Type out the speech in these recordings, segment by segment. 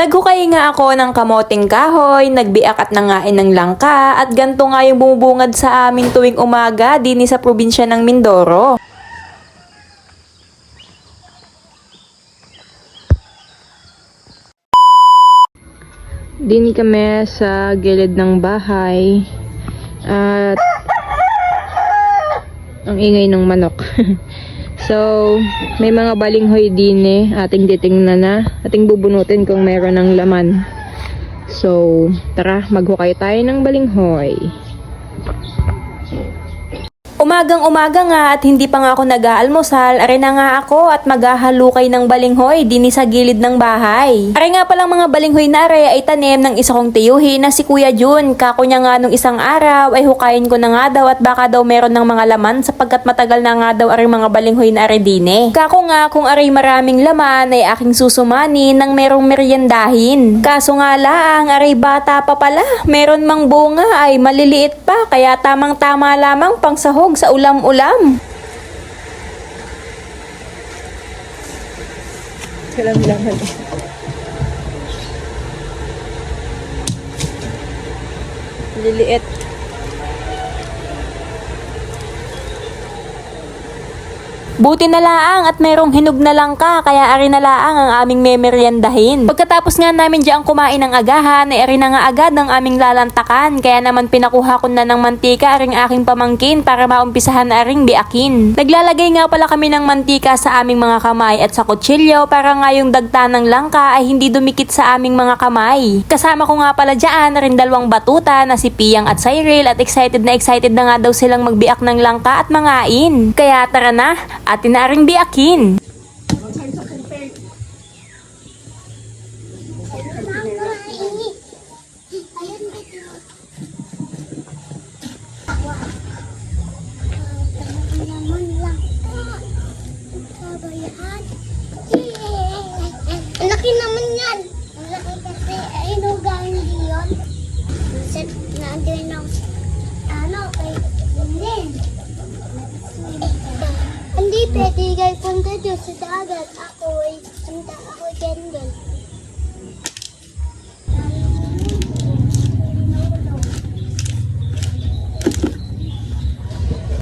Naghukay nga ako ng kamoting kahoy, nagbiak at nangain ng langka at ganto nga yung bumubungad sa amin tuwing umaga din sa probinsya ng Mindoro. Dini kami sa gilid ng bahay at ang ingay ng manok. So, may mga balinghoy din ating titingnan na, ating bubunutin kung meron ng laman. So, tara, maghukay tayo ng balinghoy. Umagang-umaga nga at hindi pa nga ako nag-aalmusal, are na nga ako at maghahalukay ng balinghoy din sa gilid ng bahay. Are nga palang mga balinghoy na are ay tanim ng isa kong tiyuhin na si Kuya Jun. Kako niya nga nung isang araw ay hukayin ko na nga daw at baka daw meron ng mga laman sapagkat matagal na nga daw are mga balinghoy na are din. Kako nga kung are maraming laman ay aking susumani nang merong meryendahin. Kaso nga lang, are bata pa pala, meron mang bunga ay maliliit pa kaya tamang-tama lamang pang sahog sa ulam-ulam. Kalam-laman. Liliit. Buti na laang at merong hinog na langka kaya ari na laang ang aming memeryendahin. Pagkatapos nga namin diyang kumain ng agahan ay ari na nga agad ang aming lalantakan kaya naman pinakuha ko na ng mantika aring aking pamangkin para maumpisahan na aring biakin. Naglalagay nga pala kami ng mantika sa aming mga kamay at sa kutsilyo para nga yung dagta ng langka ay hindi dumikit sa aming mga kamay. Kasama ko nga pala dyan rin dalawang batuta na si Piyang at Cyril at excited na nga daw silang magbiak ng langka at mangain. Kaya tara na! At tinaring biakin. Ang laki naman yan. Ang laki kasi ay nugang diyon. Set na din ako. Kay Lynn. Hindi pwede guys punta doon sa dagat. Ako ay punta ako dyan.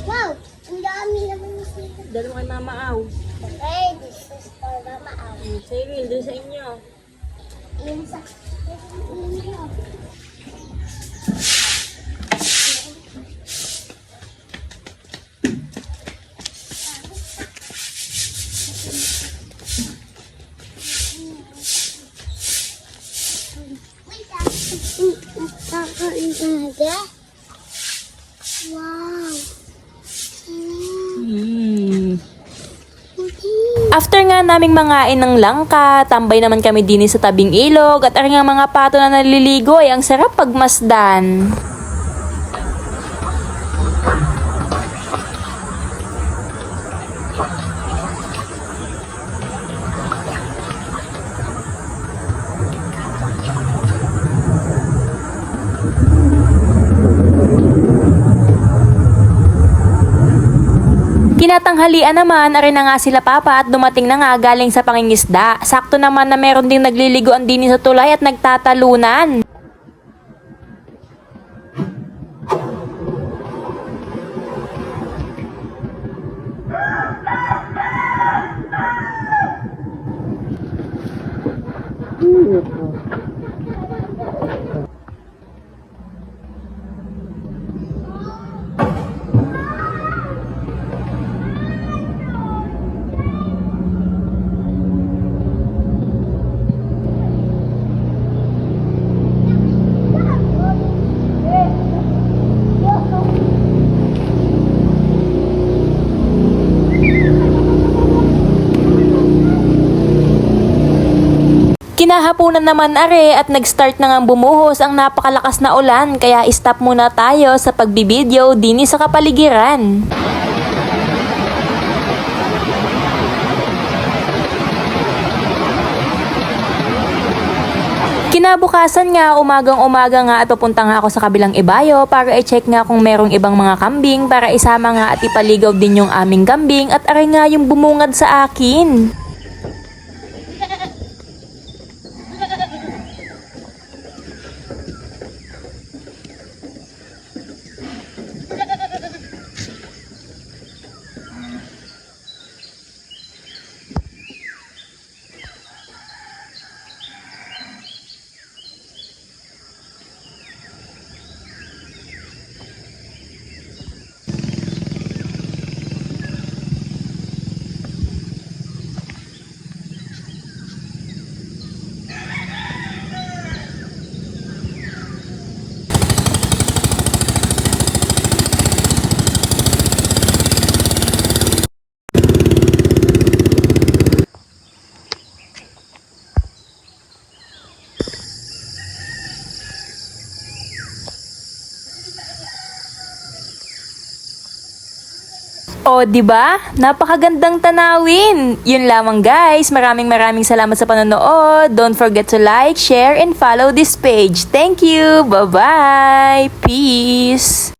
Wow! Ang dami naman yung sito. Dalawa kay Mama Aw. Okay, this is for Mama Aw. Cyril, dun sa inyo. Yung sa... Wow. After nga naming mangain ng langka, tambay naman kami din sa tabing ilog at ang mga pato na naliligo ay ang sarap pagmasdan. Kinatanghalian naman, ari na nga sila papa at dumating na nga galing sa pangingisda. Sakto naman na meron ding nagliliguan din sa tulay at nagtatalunan. Kinahaponan naman are at nag-start na nga bumuhos ang napakalakas na ulan kaya stop muna tayo sa pagbibideo din sa kapaligiran. Kinabukasan nga, umagang-umaga nga at pupunta nga ako sa kabilang ibayo para i-check nga kung merong ibang mga kambing para isama nga at ipaligaw din yung aming kambing at aray nga yung bumungad sa akin. O, di ba? Napakagandang tanawin. Yun lamang guys. Maraming salamat sa panonood. Don't forget to like, share, and follow this page. Thank you. Bye-bye. Peace.